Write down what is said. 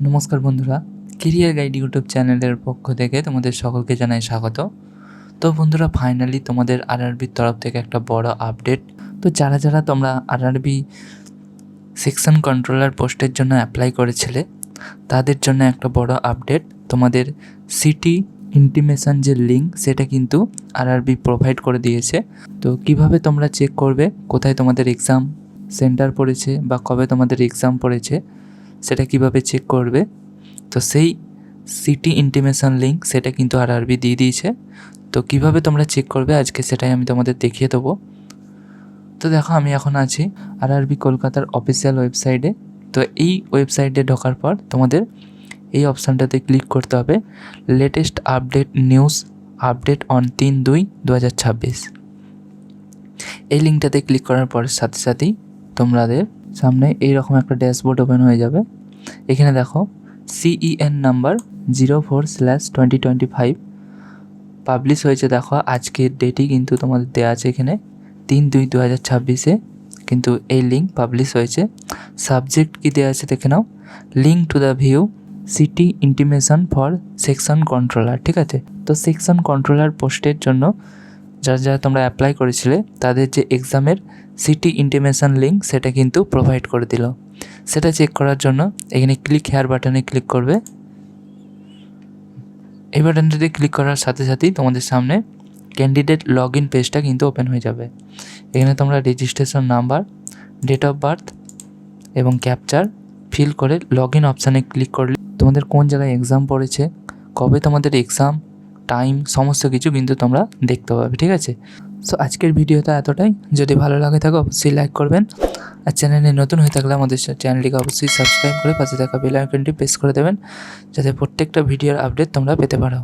নমস্কার বন্ধুরা, career guide YouTube চ্যানেলের পক্ষ থেকে তোমাদের সকলকে জানাই স্বাগত। তো বন্ধুরা, ফাইনালি তোমাদের আরআরবির তরফ থেকে একটা বড় আপডেট। তো যারা তোমরা আরআরবি সেকশন কন্ট্রোলার পোস্টের জন্য অ্যাপ্লাই করেছিলে তাদের জন্য একটা বড় আপডেট। তোমাদের সিটি ইন্টিমেশন যে লিঙ্ক সেটা কিন্তু আরআরবি প্রোভাইড করে দিয়েছে। তো কিভাবে তোমরা চেক করবে কোথায় তোমাদের এক্সাম সেন্টার পড়েছে বা কবে তোমাদের এক্সাম পড়েছে সেটা কিভাবে চেক করবে, তো সেই সিটি ইন্টিমেশন লিঙ্ক সেটা কিন্তু আরআরবি দিয়ে দিয়েছে। তো কিভাবে তোমরা চেক করবে আজকে সেটাই আমি তোমাদের দেখিয়ে দেবো। তো দেখো, আমি এখন আছি আরআরবি কলকাতার অফিসিয়াল ওয়েবসাইটে। তো এই ওয়েবসাইটে ঢোকার পর তোমাদের এই অপশানটাতে ক্লিক করতে হবে, latest update news update on 3/2/2026। এই লিঙ্কটাতে ক্লিক করার পর সাথে সাথেই তোমাদের সামনে এইরকম একটা ড্যাশবোর্ড ওপেন হয়ে যাবে। এখানে দেখো CEN নাম্বার 04/2025 পাবলিশ হয়েছে। দেখো আজকের ডেটই কিন্তু তোমাদের দেওয়া আছে এখানে 3/2/2026 কিন্তু এই লিঙ্ক পাবলিশ হয়েছে। সাবজেক্ট কি দেওয়া আছে দেখে নাও, link to the view city intimation for section controller. ঠিক আছে, তো সেকশন কন্ট্রোলার পোস্টের জন্য যারা তোমরা অ্যাপ্লাই করেছিলে তাদের যে এক্সামের সিটি ইন্টিমেশন লিঙ্ক সেটা কিন্তু প্রোভাইড করে দিল। সেটা চেক করার জন্য এখানে ক্লিক হেয়ার বাটনে ক্লিক করবে। এই বাটনটিতে ক্লিক করার সাথে সাথেই তোমাদের সামনে ক্যান্ডিডেট লগ ইন পেজটা কিন্তু ওপেন হয়ে যাবে। এখানে তোমরা registration number, date of birth এবং ক্যাপচার ফিল করে লগ ইন অপশানে ক্লিক করলে তোমাদের কোন জায়গায় এক্সাম পড়েছে, কবে তোমাদের এক্সাম, টাইম, সমস্ত কিছু কিন্তু তোমরা দেখতে পাবে। ঠিক আছে, সো আজকের ভিডিওটা এতটাই। যদি ভালো লাগে থাকে অবশ্যই লাইক করবেন, আর চ্যানেলে নতুন হয়ে থাকলে আমাদের চ্যানেলটিকে অবশ্যই সাবস্ক্রাইব করে পাশে থাকা বেল আইকনটি প্রেস করে দেবেন যাতে প্রত্যেকটা ভিডিওর আপডেট তোমরা পেতে পারো।